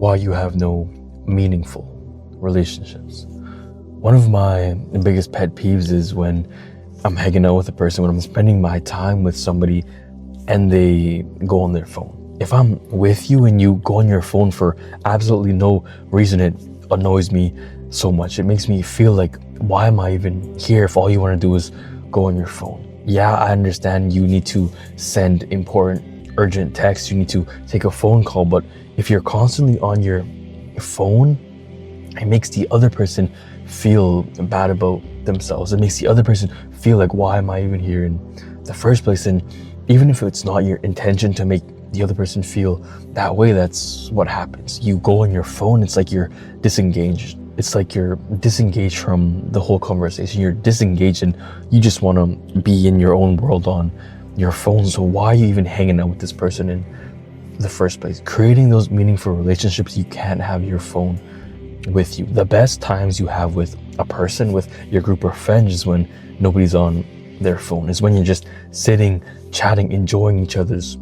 why you have no meaningful relationships. One of my biggest pet peeves is when I'm hanging out with a person, when I'm spending my time with somebody and they go on their phone. If I'm with you and you go on your phone for absolutely no reason, it annoys me so much. It makes me feel like, why am I even here if all you want to do is go on your phone? Yeah, I understand you need to send important, urgent texts, you need to take a phone call, but if you're constantly on your phone, it makes the other person feel bad about themselves. It makes the other person feel like, why am I even here in the first place? And even if it's not your intention to make the other person feel that way, that's what happens. You go on your phone, it's like you're disengaged. It's like you're disengaged from the whole conversation. You're disengaged and you just want to be in your own world on your phone. So why are you even hanging out with this person in the first place? Creating those meaningful relationships, you can't have your phone with you. The best times you have with a person, with your group of friends, is when nobody's on their phone. Is when you're just sitting, chatting, enjoying each other's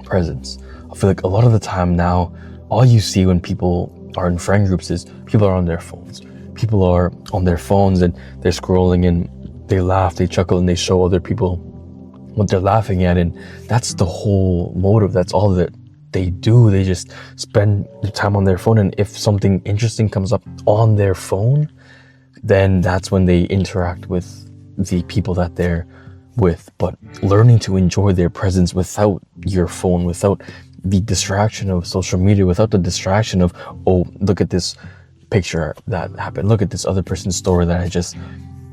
presence. I feel like a lot of the time now, all you see when people are in friend groups is people are on their phones. People are on their phones and they're scrolling and they laugh, they chuckle, and they show other people what they're laughing at. And that's the whole motive. That's all that they do. They just spend their time on their phone, and if something interesting comes up on their phone, then that's when they interact with the people that they're with. But learning to enjoy their presence without your phone, without the distraction of social media, without the distraction of, oh, look at this picture that happened, look at this other person's story that I just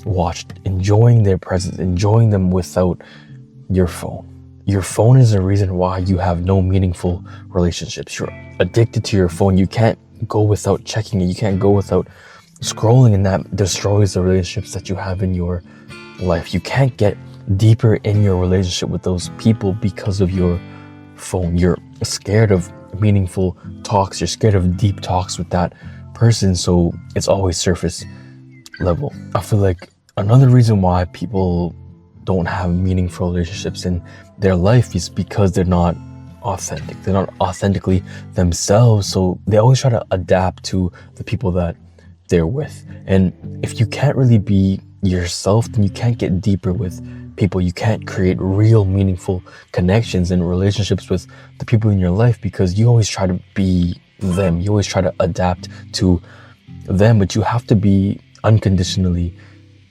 watched. Enjoying their presence, enjoying them without your phone. Your phone is the reason why you have no meaningful relationships. You're addicted to your phone. You can't go without checking it. You can't go without scrolling, and that destroys the relationships that you have in your life. You can't get deeper in your relationship with those people because of your phone. You're scared of meaningful talks. You're scared of deep talks with that person, so it's always surface level. I feel like another reason why people don't have meaningful relationships in their life is because they're not authentic. They're not authentically themselves, so they always try to adapt to the people that they're with. And if you can't really be yourself, then you can't get deeper with people. You can't create real meaningful connections and relationships with the people in your life, because you always try to be them. You always try to adapt to them, but you have to be unconditionally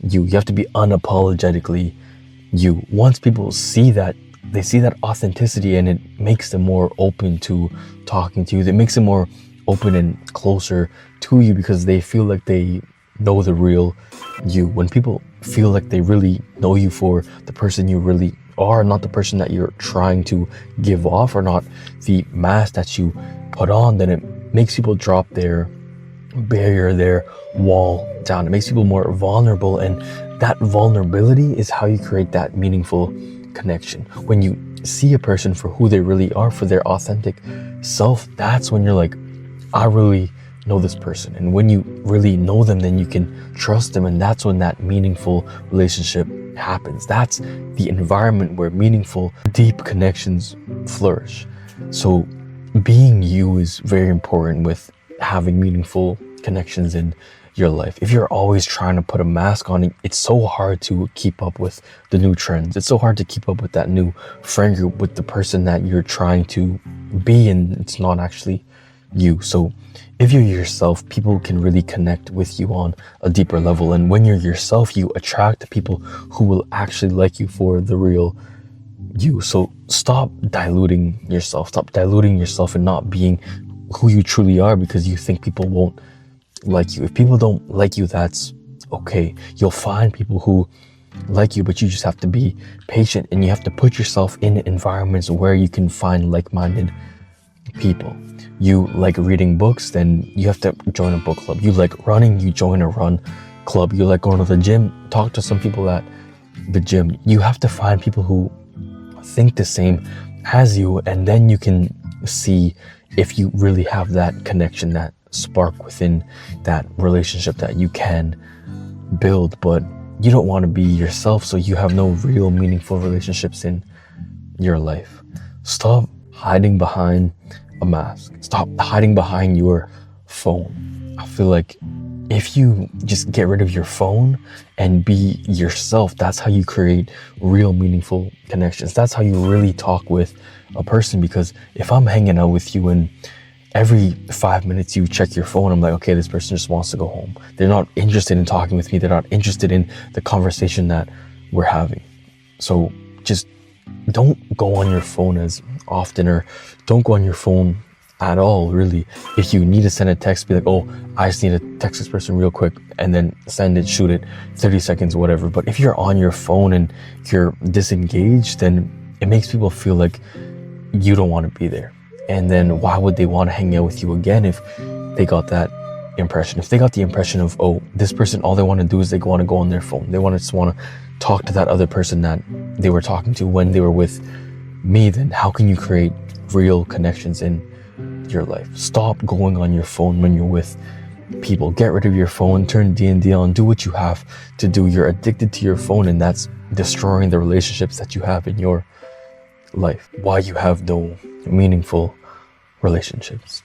you. You have to be unapologetically you. Once people see that, they see that authenticity, and it makes them more open to talking to you. It makes them more open and closer to you because they feel like they know the real you. When people feel like they really know you for the person you really are, not the person that you're trying to give off, or not the mask that you put on, then it makes people drop their barrier, their wall down. It makes people more vulnerable, and that vulnerability is how you create that meaningful connection. When you see a person for who they really are, for their authentic self, that's when you're like, I really know this person. And when you really know them, then you can trust them, and that's when that meaningful relationship happens. That's the environment where meaningful, deep connections flourish. So being you is very important with having meaningful connections in your life. If you're always trying to put a mask on, it's so hard to keep up with the new trends. It's so hard to keep up with that new friend group, with the person that you're trying to be, and it's not actually you. So if you're yourself, people can really connect with you on a deeper level. And when you're yourself, you attract people who will actually like you for the real you. So stop diluting yourself. Stop diluting yourself and not being who you truly are because you think people won't like you. If people don't like you, that's okay. You'll find people who like you, but you just have to be patient, and you have to put yourself in environments where you can find like-minded people. You like reading books, then you have to join a book club. You like running, you join a run club. You like going to the gym, talk to some people at the gym. You have to find people who think the same as you, and then you can see if you really have that connection, that spark within that relationship that you can build. But you don't want to be yourself, so you have no real meaningful relationships in your life. Stop hiding behind a mask. Stop hiding behind your phone. I feel like if you just get rid of your phone and be yourself, that's how you create real meaningful connections. That's how you really talk with a person. Because if I'm hanging out with you and every 5 minutes you check your phone, I'm like, okay, this person just wants to go home. They're not interested in talking with me. They're not interested in the conversation that we're having. So just don't go on your phone as often, or don't go on your phone at all, really. If you need to send a text, be like, oh, I just need to text this person real quick, and then send it, shoot it, 30 seconds, whatever. But if you're on your phone and you're disengaged, then it makes people feel like you don't want to be there. And then why would they want to hang out with you again if they got that impression? If they got the impression of, oh, this person, all they want to do is they want to go on their phone. They just want to talk to that other person that they were talking to when they were with me, then how can you create real connections in your life? Stop going on your phone when you're with people. Get rid of your phone, turn D&D on, do what you have to do. You're addicted to your phone, and that's destroying the relationships that you have in your life. Why you have no meaningful relationships.